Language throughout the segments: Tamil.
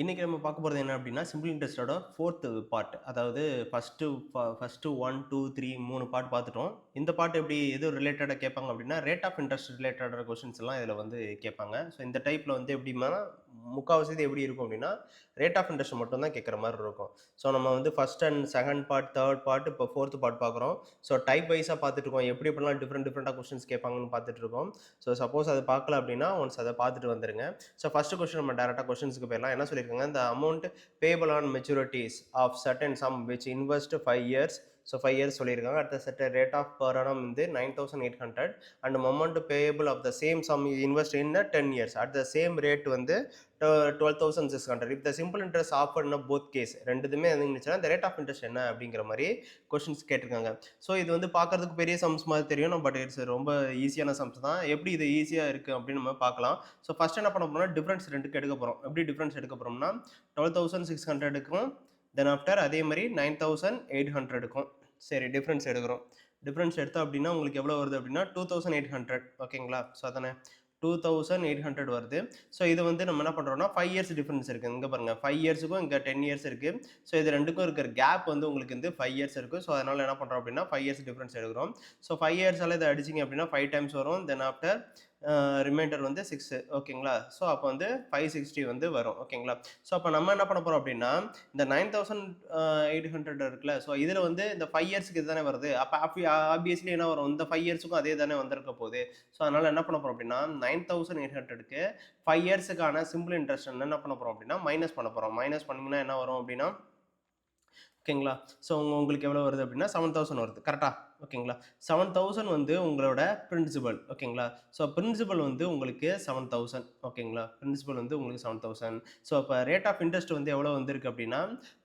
இன்னைக்கு நம்ம பார்க்க போறது என்ன அப்படின்னா, சிம்பிள் இன்ட்ரெஸ்ட்டோட 4த் பார்ட். அதாவது ஃபர்ஸ்ட்டு 1, 2, 3 3 பார்ட் பார்த்துட்டோம். இந்த பார்ட் எப்படி எது ரிலேட்டடா கேட்பாங்க அப்படின்னா, ரேட் ஆஃப் இன்ட்ரெஸ்ட் ரிலேட்டடான கொஸ்டின்ஸ் எல்லாம் இதில வந்து கேட்பாங்க. ஸோ இந்த டைப்ல வந்து எப்படின்னா, முக்காவாசி இது எப்படி இருக்கும் அப்படின்னா, ரேட் ஆஃப் இன்ட்ரெஸ்ட் மட்டும் தான் கேட்கிற மாரி இருக்கும். ஸோ நம்ம வந்து first and second part, third part, இப்போ 4த் பார்ட் பார்க்குறோம். ஸோ டைப் வைஸா பார்த்துட்டு இருக்கோம். எப்படி எப்படிலாம் டிஃபரெண்ட்டா கொஸ்டின்ஸ் கேட்பாங்கன்னு பார்த்துட்டு இருக்கோம். ஸோ சப்போஸ் அத பார்க்கல அப்படின்னா, ஒன்ஸ் அத பார்த்துட்டு வந்துருங்க. ஸோ ஃபர்ஸ்ட் கொஸ்டின் நம்ம டைரக்ட்டா கொஸ்டின்ஸ்க்கு போயிரலாம். என்ன சொல்லியிருக்காங்க, "the amount payable on maturities of certain sum which invest 5 years." So 5 years சொல்லியிருக்காங்க. At the certain rate of per annum வந்து 9,800 and amount payable of the same sum invest in 10 years at the same rate வந்து 12,600. If the simple interest offered in both case ரெண்டுதுமே இருந்துச்சுன்னா இந்த ரேட் ஆஃப் இன்ட்ரெஸ்ட் என்ன அப்படிங்கிற மாதிரி கொஸ்டின்ஸ் கேட்டிருக்காங்க. ஸோ இது வந்து பார்க்கறதுக்கு பெரிய சம்ஸ் மாதிரி தெரியும். பட் இட்ஸ் ரொம்ப ஈஸியான சம்ஸ் தான். எப்படி இது ஈஸியா இருக்கு அப்படின்னு நம்ம பார்க்கலாம். ஸோ ஃபர்ஸ்ட் என்ன பண்ண போறோம்னா, டிஃபரன்ஸ் 2க்கு எடுக்க போறோம். எப்படி டிஃபரன்ஸ் எடுக்க போறோம்னா, 12,600க்கும் தென் ஆஃப்டர் அதே மாதிரி 9,800க்கும் சரி டிஃபரன்ஸ் எடுக்கிறோம். டிஃபரன்ஸ் எடுத்தோம் அப்படின்னா உங்களுக்கு எவ்வளோ வருது அப்படின்னா 2,800. ஓகேங்களா? ஸோ அதானே 2,800 வருது. ஸோ இது வந்து நம்ம என்ன பண்ணுறோம்னா 5 இயர்ஸ் டிஃபரன்ஸ் இருக்குது. இங்கே பாருங்கள் 5 இயர்ஸுக்கும் இங்கே 10 இயர்ஸ் இருக்குது. ஸோ இது ரெண்டுக்கும் இருக்கிற கேப் வந்து உங்களுக்கு வந்து 5 இயர்ஸ் இருக்குது. ஸோ அதனால் என்ன பண்ணுறோம் அப்படின்னா 5 இயர்ஸ் டிஃபரன்ஸ் எடுக்கிறோம். ஸோ 5 இயர்ஸால் இதை அடிச்சிங்க அப்படின்னா 5 டைம்ஸ் வரும். தென் ஆஃப்டர் ரிமைண்டர் வந்து 6. ஓகேங்களா? ஸோ அப்போ வந்து 560 வந்து வரும். ஓகேங்களா? ஸோ அப்போ நம்ம என்ன பண்ண போகிறோம் அப்படின்னா, இந்த 9,800 இருக்குல்ல, ஸோ இதில் வந்து இந்த 5 இயர்ஸ்க்கு இது தானே வருது. அப்போ ஆப்வியஸ்லி என்ன வரும், இந்த 5 இயர்ஸுக்கும் அதே தானே வந்திருக்க போகுது. ஸோ அதனால் என்ன பண்ண போகிறோம் அப்படின்னா, 9,800க்கு 5 இயர்ஸுக்கான சிம்பிள் இன்ட்ரெஸ்ட் என்ன பண்ண போகிறோம் அப்படின்னா, மைனஸ் பண்ண போகிறோம். மைனஸ் பண்ணிங்கன்னா என்ன வரும் அப்படின்னா, ஓகேங்களா? ஸோ உங்களுக்கு எவ்வளோ வருது அப்படின்னா 7,000 வருது. கரெக்ட்டா? ஓகேங்களா? 7,000 வந்து உங்களோட பிரின்சிபல். ஓகேங்களா? ஸோ பிரின்சிபல் வந்து உங்களுக்கு 7,000. ஓகேங்களா? பிரின்சிபல் வந்து உங்களுக்கு 7,000. ஸோ அப்போ ரேட் ஆஃப் இன்ட்ரெஸ்ட் வந்து எவ்வளோ வந்திருக்கு அப்படின்னா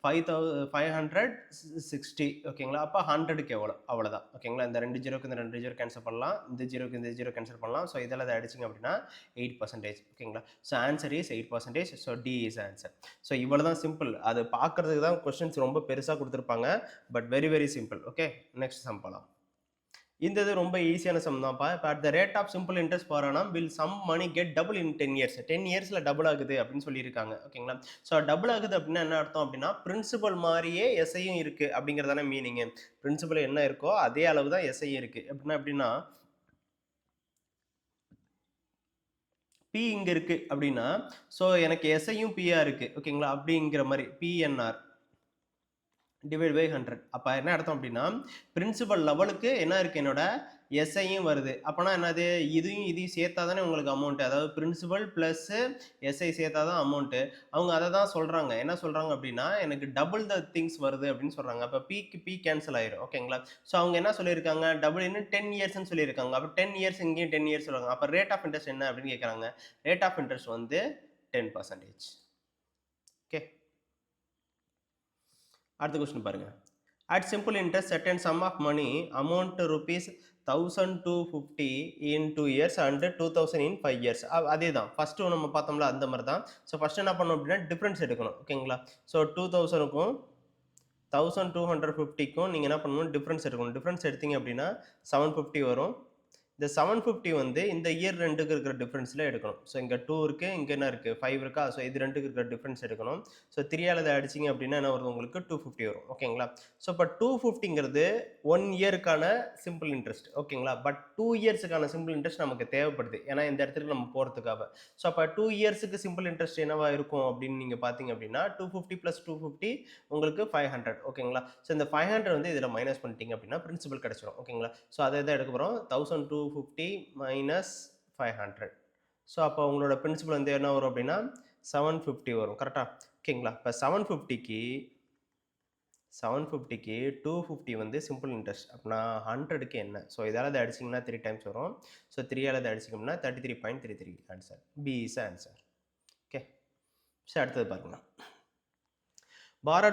560. ஓகேங்களா? அப்போ 100க்கு எவ்வளோ? அவ்வளோதான். ஓகேங்களா? இந்த 2 ஜீரோக்கு இந்த 2 ஜீரோ கேன்சல் பண்ணலாம். இந்த ஜீரோக்கு இந்த ஜீரோ கேன்சல் பண்ணலாம். ஸோ இதெல்லாம் இதை அடிச்சிங்க அப்படின்னா 8%. ஓகேங்களா? So answer is 8%. So D is answer. So இவ்வளோ தான் சிம்பிள். அது பார்க்கறதுக்கு தான் கொஸ்டின்ஸ் ரொம்ப பெருசா கொடுத்துருப்பாங்க. But very very simple. Okay, next sum போலாம். இந்த இது ரொம்ப ஈஸியான சம் தான்ப்பா. இப்போ at the rate of simple interest per annum will sum money get double in 10 years. 10 இயர்ஸ்ல டபுள் ஆகுது அப்படின்னு சொல்லியிருக்காங்க. ஓகேங்களா? ஸோ டபுள் ஆகுது அப்படின்னா என்ன அர்த்தம் அப்படின்னா, பிரின்சிபல் மாதிரியே எஸ்ஐயும் இருக்கு அப்படிங்கிறதான மீனிங். பிரின்சிபல் என்ன இருக்கோ அதே அளவு தான் எஸ்ஐயும் இருக்கு. எப்படின்னா பி இங்க இருக்கு அப்படின்னா, ஸோ எனக்கு எஸ்ஐயும் பியா இருக்கு. ஓகேங்களா? அப்படிங்கிற மாதிரி பிஎன்ஆர் டிவைட் பை 100. அப்ப என்ன அர்த்தம் அப்படின்னா, பிரின்சிபல் லெவலுக்கு என்ன இருக்கு, என்னோட எஸ்ஐயும் வருது. அப்பனா என்னது, இதையும் சேர்த்தா தானே உங்களுக்கு அமௌண்ட். அதாவது பிரின்சிபல் பிளஸ் எஸ்ஐ சேர்த்தா தான் அமௌண்ட். அவங்க அதை தான் சொல்றாங்க. என்ன சொல்றாங்க அப்படின்னா, எனக்கு டபுள் த திங்ஸ் வருது அப்படின்னு சொல்றாங்க. அப்ப பிக்கு பி கேன்சல் ஆயிரும். ஓகேங்களா? ஸோ அவங்க என்ன சொல்லியிருக்காங்க, டபுள் இன்னும் 10 இயர்ஸ்ன்னு சொல்லியிருக்காங்க. அப்ப 10 இயர்ஸ் இங்கேயும் 10 இயர்ஸ் சொல்றாங்க. அப்ப ரேட் ஆஃப் இன்ட்ரெஸ்ட் என்ன அப்படின்னு கேட்கறாங்க. ரேட் ஆஃப் இன்ட்ரெஸ்ட் வந்து 10%. ஓகே, அடுத்த கொஸ்டின் பாருங்க. At simple interest certain sum of money amount to rupees 1,250 in 2 years and 2,000 in 5 years. அதே தான் ஃபர்ஸ்ட் நம்ம பார்த்தோம்ல அந்த மாதிரி தான். ஸோ ஃபர்ஸ்ட் என்ன பண்ணணும் அப்படின்னா டிஃபரன்ஸ் எடுக்கணும். ஓகேங்களா? ஸோ 2,000க்கும் 1,250க்கும் நீங்கள் என்ன பண்ணணும், டிஃபரன்ஸ் எடுக்கணும். டிஃபரன்ஸ் எடுத்தீங்க அப்படின்னா 750 வரும். இந்த 750 வந்து இந்த இயர் 2க்கு இருக்கிற டிஃபரன்ஸ்ல எடுக்கணும். ஸோ இங்க 2 இருக்கு, இங்க என்ன இருக்கு 5 இருக்கா? ஸோ இது 2க்கு இருக்கிற டிஃபரன்ஸ் எடுக்கணும். ஸோ 3ஆல இதை அடிச்சிங்க அப்படின்னா என்ன வருது, உங்களுக்கு 250 வரும். ஓகேங்களா? ஸோ இப்போ 250ங்கிறது 1 இயருக்கான சிம்பிள் இன்ட்ரெஸ்ட். ஓகேங்களா? பட் 2 இயர்ஸுக்கான சிம்பிள் இன்ட்ரெஸ்ட் நமக்கு தேவைப்படுது. ஏன்னா இந்த இடத்துக்கு நம்ம போகிறதுக்காக. ஸோ அப்போ 2 இயர்ஸுக்கு சிம்பிள் இன்ட்ரெஸ்ட் என்னவா இருக்கும் அப்படின்னு நீங்கள் பார்த்தீங்க அப்படின்னா 250 + 250 உங்களுக்கு 500. ஓகேங்களா? ஸோ இந்த 500 வந்து இதில் மைனஸ் பண்ணிட்டீங்க அப்படின்னா பிரின்சிபல் கிடைச்சிரும். ஓகேங்களா? ஸோ அதை தான் எடுக்க போகிறோம். 1,250 மைனஸ் 500. ஸோ அப்போ உங்களோட பிரின்சிபல் வந்து என்ன வரும் அப்படின்னா 750 வரும். கரெக்டா? ஓகேங்களா? இப்போ 750க்கு 250 வந்து சிம்பிள் இன்ட்ரெஸ்ட். அப்படின்னா 100க்கு என்ன? ஸோ இதால் அதை அடிச்சிங்கன்னா 3 டைம்ஸ் வரும். ஸோ 3ஆல் அதை அடிச்சிங்கன்னா 33.33 answer. B is answer. Okay, சரி அடுத்தது பாருங்க.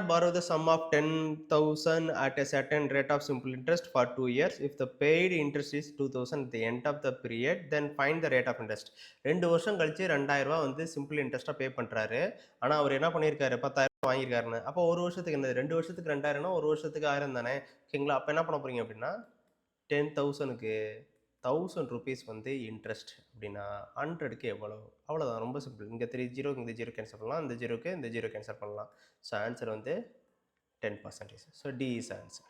Borrow the sum of 10,000 at a certain rate of simple interest for 2 years. If the paid interest is 2,000 at the end of the period, then find the rate of interest. 2 வருஷம் கழிச்சு 2,000 ரூபாய் வந்து சிம்பிள் இன்ட்ரெஸ்ட்டாக பே பண்ணுறாரு. ஆனால் அவர் என்ன பண்ணியிருக்காரு, 10,000 வாங்கியிருக்காருன்னு. அப்போ ஒரு வருஷத்துக்கு என்னது, 2 வருஷத்துக்கு 2,000னா ஒரு வருஷத்துக்கு 1000 தானே. ஓகேங்களா? அப்போ என்ன பண்ண போறீங்க அப்படின்னா 10,000க்கு 1000 rupees வந்து இன்ட்ரெஸ்ட் அப்படின்னா 100க்கு எவ்வளோ? அவ்வளோதான், ரொம்ப சிம்பிள். இங்கே 3 ஜீரோக்கு இந்த ஜீரோ கேன்சல் பண்ணலாம், இந்த ஜீரோக்கு இந்த ஜீரோ கேன்சல் பண்ணலாம். ஸோ ஆன்சர் வந்து 10%. So D is answer.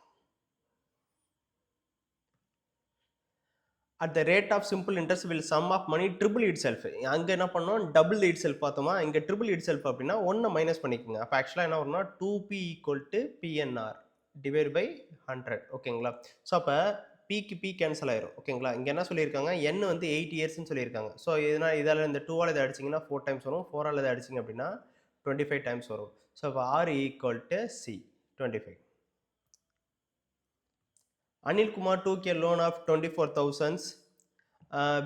at the rate of simple interest will sum of money triple itself. அங்கே என்ன பண்ணோம், டபுள் இட் செல்ஃப் பார்த்தோமா, இங்கே ட்ரிபிள் இட் செல்ஃப் அப்படின்னா ஒன்று மைனஸ் பண்ணிக்கோங்க. அப்போ ஆக்சுவலாக என்ன வரும்னா 2p equal to PNR divide by 100. ஓகேங்களா? ஸோ அப்போ பிக்கு பி கேன்சல் ஆயிரும். ஓகேங்களா? இங்கே என்ன சொல்லியிருக்காங்க, n வந்து 8 இயர்ஸ்ன்னு சொல்லியிருக்காங்க. ஸோ இதனால் இதால் இந்த 2ஆல் இதை அடிச்சிங்கன்னா 4 டைம்ஸ் வரும், 4ஆல் இதை அடிச்சிங்க அப்படின்னா 25 டைம்ஸ் வரும். ஸோ அப்போ R equal to C 25. Anil Kumar took a loan of 24,000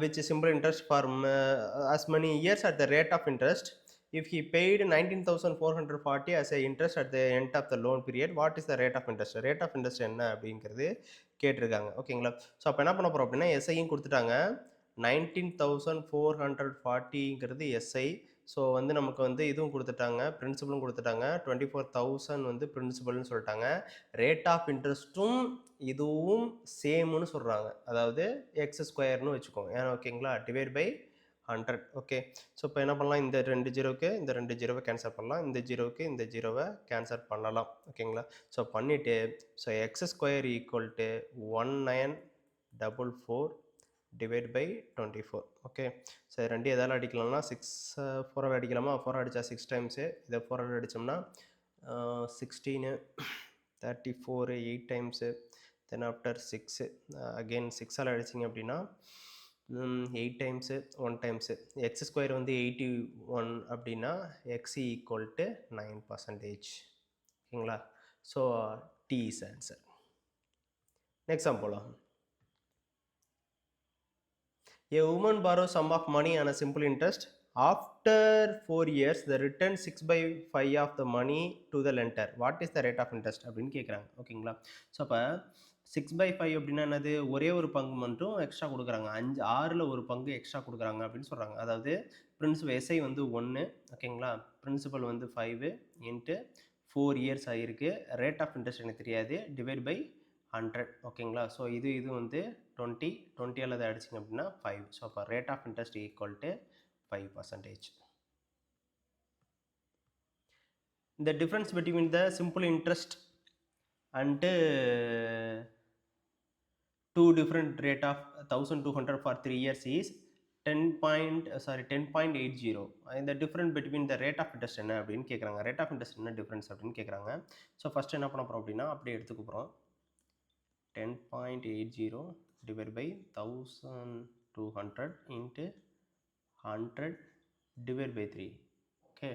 which is simple interest for as many years at the rate of interest. If he paid 19,440 as a interest at the end of the loan period, what is the rate of interest? Rate of interest என்ன அப்படிங்கிறது கேட்டிருக்காங்க. ஓகேங்களா? ஸோ அப்போ என்ன பண்ண போகிறோம் அப்படின்னா எஸ்ஐயும் கொடுத்துட்டாங்க. 19,440ங்கிறது எஸ்ஐ. ஸோ வந்து நமக்கு வந்து இதுவும் கொடுத்துட்டாங்க, பிரின்சிபலும் கொடுத்துட்டாங்க. 24,000 வந்து பிரின்சிபல்னு சொல்லிட்டாங்க. ரேட் ஆஃப் இன்ட்ரெஸ்ட்டும் இதுவும் சேம்னு சொல்கிறாங்க, அதாவது எக்ஸ் ஸ்கொயர்னு வச்சுக்கோங்க. ஏன்னா ஓகேங்களா, டிவைட் பை 100. ஓகே, ஸோ இப்போ என்ன பண்ணலாம், இந்த 2 ஜீரோவுக்கு இந்த 2 ஜீரோவை கேன்சல் பண்ணலாம், இந்த ஜீரோவுக்கு இந்த ஜீரோவை கேன்சல் பண்ணலாம். ஓகேங்களா? ஸோ பண்ணிவிட்டு so x square equal to 1944 divide by 24. Okay, so ரெண்டு எதால் அடிக்கலாம்னா 6 4 அடிக்கலாமா, 4 அடித்தா 6 டைம்ஸு, இதை 4 அடித்தோம்னா 16 34 8 டைம்ஸு, தென் ஆஃப்டர் 6 அகெயின் 6ஆல் அடிச்சிங்க அப்படின்னா 8 டைம்ஸு 1 டைம்ஸு. எக்ஸ் ஸ்கொயர் வந்து 81 அப்படின்னா எக்ஸ் ஈக்குவல் டு 9%. ஓகேங்களா? So D is answer. Next sum போகலாம். A woman borrows sum of money on a simple interest. After 4 years, the return 6/5 of the money to the lender. What is the rate of interest அப்படின்னு கேட்குறாங்க. ஓகேங்களா? ஸோ அப்போ 6/5 அப்படின்னா என்னது, ஒரே ஒரு பங்கு மட்டும் எக்ஸ்ட்ரா கொடுக்குறாங்க, 6ல் ஒரு பங்கு எக்ஸ்ட்ரா கொடுக்குறாங்க அப்படின்னு சொல்கிறாங்க. அதாவது பிரின்சிபல் எஸ்ஐ வந்து 1, ஓகேங்களா, பிரின்சிபல் வந்து 5 இன்ட்டு 4 இயர்ஸ் ஆகிருக்கு. ரேட் ஆஃப் இன்ட்ரெஸ்ட் எனக்கு தெரியாது, டிவைட் பை 100. ஓகேங்களா? ஸோ இது வந்து 20ஆல் அதை அடிச்சிங்க அப்படின்னா 5. ஸோ அப்போ rate of interest equal to 5%. The difference between the simple interest and two different rate of 1,200 for 3 years is 10.80. இந்த different between the rate of interest என்ன அப்படின்னு கேட்குறாங்க. ரேட் ஆஃப் இன்ட்ரெஸ்ட் என்ன டிஃப்ரென்ஸ் அப்படின்னு கேட்குறாங்க. ஸோ ஃபஸ்ட்டு என்ன பண்ண போகிறோம் அப்படின்னா அப்படியே எடுத்துக்க போகிறோம். 10.80 divided by 1,200 into 100 divided by 3. Okay,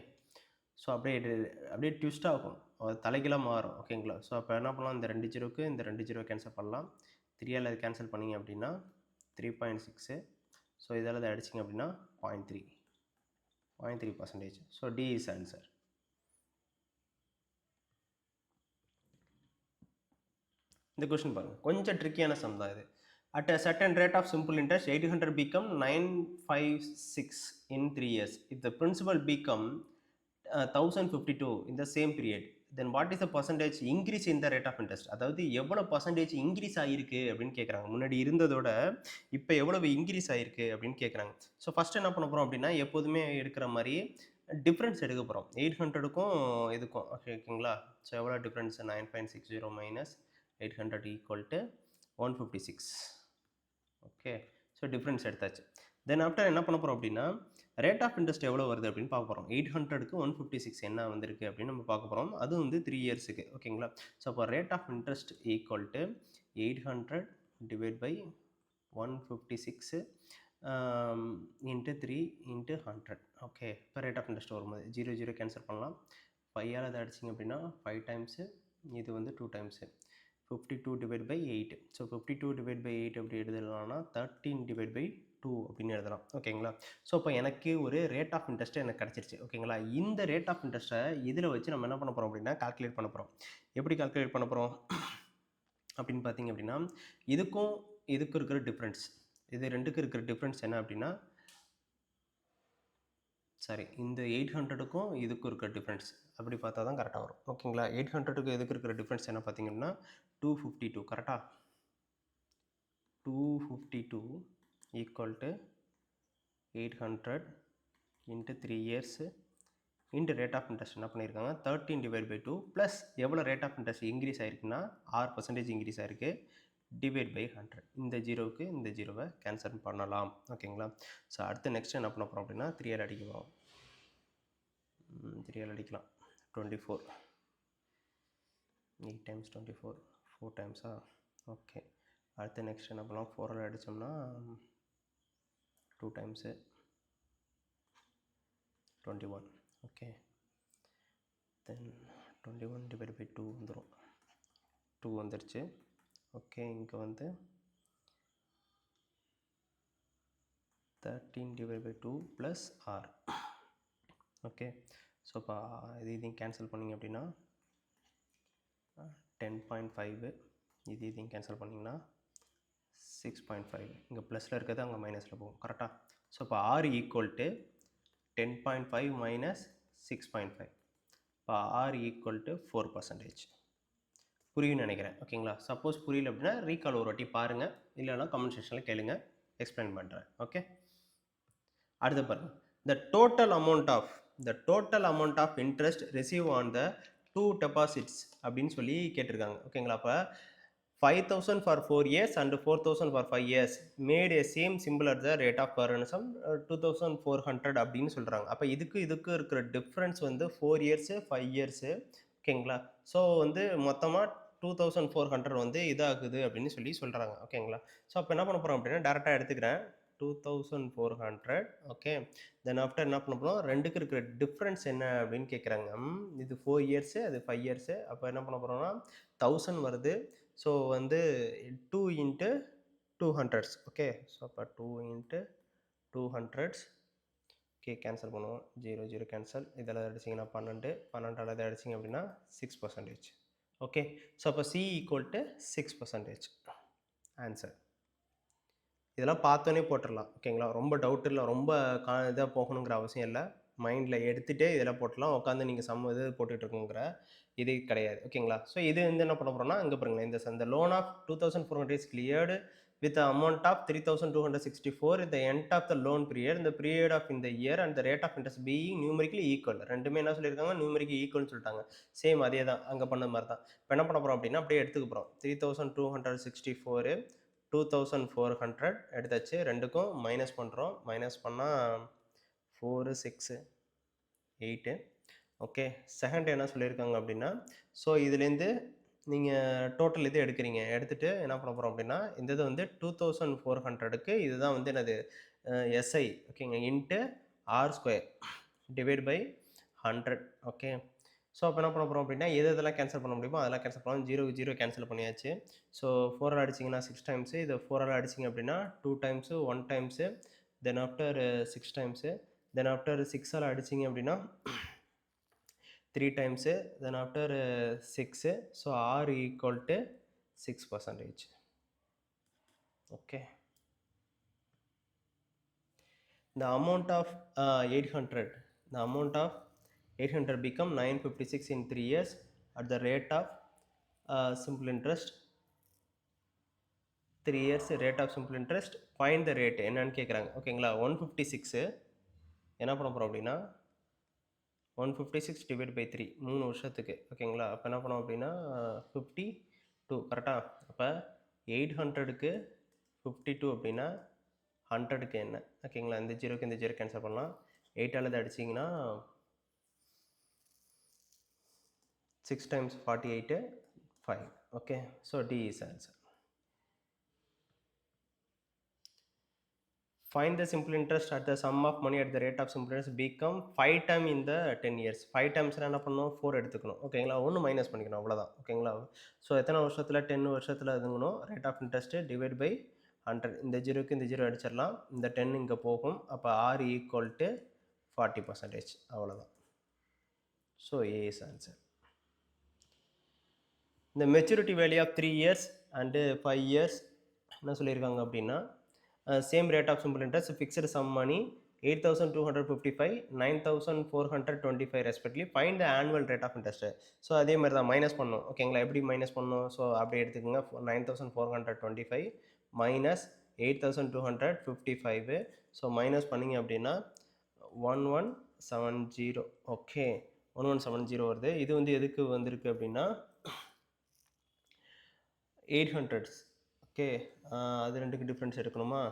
so அப்படியே ட்விஸ்ட் ஆகும், தலைகீழாக மாறும். ஓகேங்களா? ஸோ அப்போ என்ன பண்ணலாம், இந்த 2 ஜீரோக்கு இந்த 2 ஜீரோ கேன்சல் பண்ணலாம். 3ஆல் அது கேன்சல் பண்ணிங்க அப்படின்னா 3.6. ஸோ இதால் அதை அடிச்சிங்க அப்படின்னா 0.3%. So D is answer. இந்த கொஸ்டின் பாருங்கள், கொஞ்சம் ட்ரிக்கியான சம் தான் இது. At a certain rate of simple interest, 800 become 956 in 3 years. If the principal become 1052 in the same period, then what is the percentage increase in the rate of interest? அதாவது எவ்வளோ பர்சன்டேஜ் இன்க்ரீஸ் ஆகிருக்கு அப்படின்னு கேட்குறாங்க. முன்னாடி இருந்ததோட இப்போ எவ்வளவு இன்க்ரீஸ் ஆகிருக்கு அப்படின்னு கேட்குறாங்க. ஸோ ஃபஸ்ட்டு என்ன பண்ண போகிறோம் அப்படின்னா எப்போதுமே எடுக்கிற மாதிரி டிஃப்ரென்ஸ் எடுக்க போகிறோம். 800க்கும் இதுக்கும். ஓகேங்களா? ஸோ எவ்வளோ difference, 9.60 minus 800 equal to 156. Okay, so difference எடுத்தாச்சு. தென் ஆஃப்டர் என்ன பண்ண போகிறோம் அப்படின்னா ரேட் ஆஃப் இன்ட்ரெஸ்ட் எவ்வளோ வருது அப்படின்னு பார்க்க போகிறோம். 800க்கு 156 என்ன வந்திருக்கு அப்படின்னு நம்ம பார்க்க போகிறோம். அது வந்து 3 இயர்ஸுக்கு. ஓகேங்களா? ஸோ அப்போ rate of interest equal to 800 divide by 156 into 3 into 100. Okay, இப்போ ரேட் ஆஃப் இன்ட்ரெஸ்ட் வரும்போது 0 கேன்சல் பண்ணலாம். 5ஆல் அதை அடிச்சிங்க அப்படின்னா 5 டைம்ஸு, இது வந்து 2 times. 52 divide by 8. So 52 divide by 8 எப்படி எழுதலாம்னா 13 டிவைட் பை 2 அப்படின்னு எழுதலாம். ஓகேங்களா? ஸோ இப்போ எனக்கு ஒரு ரேட் ஆஃப் இன்ட்ரெஸ்ட்டு எனக்கு கிடச்சிருச்சு. ஓகேங்களா? இந்த ரேட் ஆஃப் இன்ட்ரெஸ்ட்டை இதில் வச்சு நம்ம என்ன பண்ண போகிறோம் அப்படின்னா கால்குலேட் பண்ண போகிறோம். எப்படி கால்குலேட் பண்ண போகிறோம் அப்படின்னு பார்த்தீங்க அப்படின்னா இதுக்கும் இருக்கிற டிஃப்ரென்ஸ், இது ரெண்டுக்கும் இருக்கிற டிஃப்ரென்ஸ் என்ன அப்படின்னா, சரி, இந்த 800க்கும் இதுக்கும் இருக்கிற டிஃப்ரென்ஸ் அப்படி பார்த்தா தான் கரெக்டாக வரும். ஓகேங்களா? 800க்கு இதுக்கு இருக்கிற டிஃப்ரென்ஸ் என்ன பார்த்தீங்கன்னா 252. கரெக்டாக? 252 equal to 800 into 3 years into rate of interest என்ன பண்ணியிருக்காங்க 13 divided by 2 plus எவ்வளோ rate of interest இன்க்ரீஸ் ஆயிருக்குன்னா 6% இன்க்ரீஸ் ஆயிருக்கு டிவைட் பை 100 இந்த ஜீரோவுக்கு இந்த ஜீரோவை கேன்சல் பண்ணலாம் ஓகேங்களா. ஸோ அடுத்து நெக்ஸ்ட் என்ன பண்ண போகிறோம் அப்படின்னா 3 அடிக்குவோம். 3 அடிக்கலாம் 24 8 times 24 4 டைம்ஸா ஓகே. அடுத்து நெக்ஸ்ட் என்ன பண்ணலாம் 4 அடித்தோம்னா 2 times 21 okay. Then 21 divide by 2 வந்துடும் 2 வந்துருச்சு ஓகே. இங்கே வந்து 13 divide by 2 plus R okay. So இப்போ இதையும் கேன்சல் பண்ணிங்க அப்படின்னா 10.5 இதையும் கேன்சல் பண்ணிங்கன்னா 6.5 இங்கே ப்ளஸில் இருக்கிறது அங்கே மைனஸில் போகும் கரெக்டாக. ஸோ இப்போ ஆர் ஈக்குவல் டு 10.5 மைனஸ் 6.5 இப்போ ஆர் ஈக்குவல் டு 4%. புரியும்னு நினைக்கிறேன் ஓகேங்களா. சப்போஸ் புரியல அப்படின்னா ரீகால் ஒரு வாட்டி பாருங்கள், இல்லைனா கமெண்ட் செக்ஷனில் கேளுங்க, எக்ஸ்பிளைன் பண்ணுறேன் ஓகே. அடுத்து பாருங்கள் the total amount of interest received on the 2 deposits அப்படின்னு சொல்லி கேட்டிருக்காங்க ஓகேங்களா. அப்போ 5,000 for 4 years and 4,000 for 5 years made a same symbol at the rate of per annum 2,400 அப்படின்னு சொல்கிறாங்க. அப்போ இதுக்கு இருக்கிற டிஃப்ரென்ஸ் வந்து 4 years 5 years ஓகேங்களா. ஸோ வந்து மொத்தமாக 2,400 வந்து இதாகுது அப்படின்னு சொல்கிறாங்க ஓகேங்களா. ஸோ அப்போ என்ன பண்ண போகிறோம் அப்படின்னா டேரெக்டாக எடுத்துக்கிறேன் 2,400 ஓகே. தென் ஆஃப்டர் என்ன பண்ண போகிறோம் ரெண்டுக்கு இருக்கிற டிஃப்ரென்ஸ் என்ன அப்படின்னு கேட்குறாங்க. இது 4 years அது 5 years. அப்போ என்ன பண்ண போகிறோம்னா 1000 வருது. ஸோ வந்து 2 into 200 ஓகே. ஸோ அப்போ 2 into 200 ஓகே. கேன்சல் பண்ணுவோம் 0 0 கேன்சல். இதெல்லாம் அடிச்சிங்கன்னா 12 அதை அடிச்சிங்க அப்படின்னா 6% ஓகே. ஸோ அப்போ சி ஈக்குவல் டு 6% ஆன்சர். இதெல்லாம் பார்த்தோன்னே போட்டுடலாம் ஓகேங்களா. ரொம்ப டவுட் இல்லை, ரொம்ப இதாக போகணுங்கிற அவசியம் இல்லை. மைண்டில் எடுத்துகிட்டே இதெல்லாம் போட்டலாம். உட்காந்து நீங்கள் இது போட்டுட்ருக்குங்கிற இது கிடையாது ஓகேங்களா. ஸோ இது வந்து என்ன பண்ண போகிறோம்னா இங்கே பாருங்களேன் இந்த loan of 2,400 is cleared with the amount of 3,264 at the end of the loan period, the period of in the year and the rate of interest being numerically equal. ரெண்டுமே என்ன சொல்லியிருக்காங்க numerically equal சொல்லிட்டாங்க. சேம் அதே தான் அங்கே பண்ண மாதிரி தான். இப்போ என்ன பண்ண போகிறோம் அப்படின்னா அப்படியே எடுத்துக்க போகிறோம் 3,264 2,400 எடுத்தாச்சு. ரெண்டுக்கும் மைனஸ் பண்ணுறோம். மைனஸ் பண்ணால் 4 6 8 ஓகே. செகண்ட் என்ன சொல்லியிருக்காங்க அப்படின்னா ஸோ இதுலேருந்து நீங்கள் டோட்டல் இது எடுக்கிறீங்க, எடுத்துகிட்டு என்ன பண்ண போகிறோம் அப்படின்னா இந்த இது வந்து 2,400க்கு இதுதான் வந்து என்னது எஸ்ஐ ஓகேங்க into R² divide by 100 okay. So அப்போ என்ன பண்ண போகிறோம் அப்படின்னா இதெல்லாம் கேன்சல் பண்ண முடியுமோ அதெல்லாம் கேன்சல் பண்ணலாம். 0 0 கேன்சல் பண்ணியாச்சு. ஸோ 4 அடிச்சிங்கன்னா 6 டைம்ஸு, இது 4 அடிச்சிங்க அப்படின்னா 2 times 1 times then after 6 times then after 6 அடிச்சிங்க அப்படின்னா 3 times then after 6. So R equal to 6% okay. the amount of 800 become 956 in 3 years at the rate of simple interest 3 years rate of simple interest. find the rate என்னன்னு கேட்குறாங்க ஓகேங்களா. 156 என்ன பண்ண போகிறோம் அப்படின்னா 156 டிவைட் பை 3 3 வருஷத்துக்கு ஓகேங்களா. அப்போ என்ன பண்ணோம் அப்படின்னா 52 கரெக்டாக. அப்போ 800க்கு 52 அப்படின்னா 100க்கு என்ன ஓகேங்களா. இந்த ஜீரோக்கு இந்த ஜீரோ கேன்சல் பண்ணலாம். 8 அடிச்சிங்கன்னா 6 times 48 5 okay. So D is answer. Find the simple interest at the sum of money at the rate of simple interest become 5 times in the 10 years. 5 times என்ன பண்ணணும் 4 எடுத்துக்கணும் ஓகேங்களா. ஒன்று மைனஸ் பண்ணிக்கணும் அவ்வளோதான் ஓகேங்களா. ஸோ எத்தனை வருஷத்தில் 10 வருஷத்தில் இதுங்கணும் rate of interest divide by 100. இந்த ஜீரோக்கு இந்த ஜீரோ அடிச்சிடலாம். இந்த 10 இங்கே போகும். அப்போ R ஈக்குவல் டு 40% அவ்வளோதான். So A is answer. இந்த maturity value of 3 years and 5 years என்ன சொல்லியிருக்காங்க அப்படின்னா same rate of simple interest fixed sum money 8,255 9,425 respectively find the annual rate of interest. So அதே மாதிரி தான் மைனஸ் பண்ணணும் ஓகேங்களா. எப்படி மைனஸ் பண்ணணும் ஸோ அப்படி எடுத்துக்கோங்க 9,425 மைனஸ் 8255. ஸோ மைனஸ் பண்ணிங்க அப்படின்னா 1170. ஓகே, 1170 வருது. இது வந்து எதுக்கு வந்திருக்கு அப்படின்னா 800. ஓகே, அது ரெண்டுக்கு டிஃப்ரென்ஸ் எடுக்கணுமா?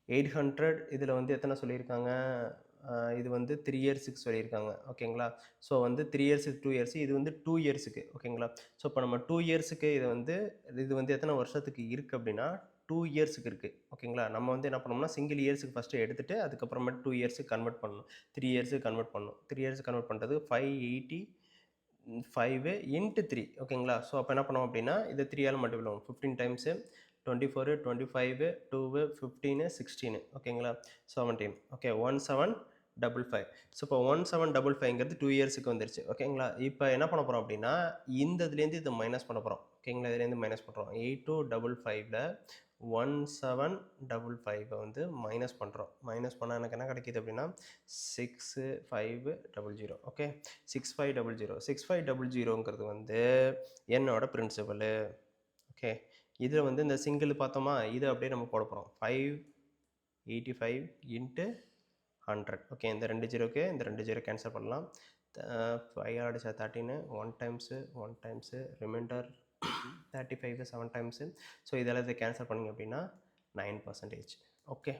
800 இதில் வந்து எத்தனை சொல்லியிருக்காங்க? இது வந்து 3 இயர்ஸுக்கு சொல்லியிருக்காங்க. ஓகேங்களா? ஸோ வந்து 3 இயர்ஸுக்கு 2 இயர்ஸ், இது வந்து 2 இயர்ஸுக்கு. ஓகேங்களா? ஸோ இப்போ நம்ம 2 இயர்ஸுக்கு இது வந்து எத்தனை வருஷத்துக்கு இருக்குது அப்படின்னா 2 இயர்ஸுக்கு இருக்குது. ஓகேங்களா? நம்ம வந்து என்ன பண்ணோம்னா சிங்கிள் இயர்ஸுக்கு ஃபஸ்ட்டு எடுத்துகிட்டு அதுக்கப்புறமேட்டு 2 இயர்ஸுக்கு கன்வெர்ட் பண்ணணும். 3 இயர்ஸுக்கு கன்வெர்ட் பண்ணணும். 3 இயர்ஸுக்கு கன்வெர்ட் பண்ணுறது 585 இன்ட்டு 3. ஓகேங்களா? ஸோ அப்போ என்ன பண்ணுவோம் அப்படின்னா இதை 3ஆல் மல்டிபிள் பண்ணுவோம். 15 டைம்ஸு 24, 25, 2, 15, 16. ஓகேங்களா? 17. ஓகே, 1755. ஸோ இப்போ 1755ங்கிறது 2 இயர்ஸுக்கு வந்துருச்சு. ஓகேங்களா? இப்போ என்ன பண்ண போகிறோம் அப்படின்னா இந்த இதுலேருந்து இதை மைனஸ் பண்ண போகிறோம். ஓகேங்களா? இதுலேருந்து மைனஸ் பண்ணுறோம். 8255ல் 1755 வந்து மைனஸ் பண்ணுறோம். மைனஸ் பண்ணால் எனக்கு என்ன கிடைக்கிது அப்படின்னா 6500. ஓகே, 6500. 6500ங்கிறது வந்து என்னோட பிரின்சிபலு. ஓகே, இதில் வந்து இந்த சிங்கிள் பார்த்தோமா, இது அப்படியே நம்ம போட போகிறோம். 585 இன்ட்டு 100. ஓகே, இந்த 2 ஜீரோக்கு இந்த 2 ஜீரோ கேன்சல் பண்ணலாம். 5 அடிச்சா 13, 1 times 1 times remainder 35 7 times. So இதெல்லாம் இதை கேன்சல் பண்ணிங்க அப்படின்னா 9%. Okay,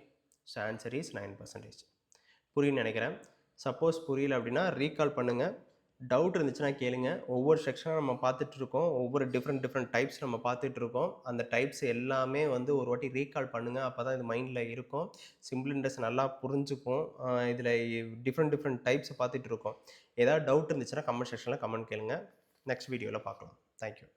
so answer is 9%. புரியுன்னு நினைக்கிறேன். சப்போஸ் புரியல அப்படின்னா ரீகால் பண்ணுங்கள். டவுட் இருந்துச்சுன்னா கேளுங்க. ஒவ்வொரு செக்ஷனாக நம்ம பார்த்துட்ருக்கோம். ஒவ்வொரு டிஃப்ரெண்ட் டைப்ஸ் நம்ம பார்த்துட்ருக்கோம். அந்த டைப்ஸ் எல்லாமே வந்து ஒரு வாட்டி ரீகால் பண்ணுங்கள். அப்போ தான் இது மைண்டில் இருக்கும். சிம்பிள் இன்ட்ரெஸ்ட் நல்லா புரிஞ்சுக்கும். இதில் டிஃப்ரெண்ட் டைப்ஸை பார்த்துட்ருக்கோம். ஏதாவது டவுட் இருந்துச்சுன்னா கமெண்ட் செக்ஷனில் கமெண்ட் கேளுங்க. நெக்ஸ்ட் வீடியோவில் பார்க்கலாம். தேங்க்யூ.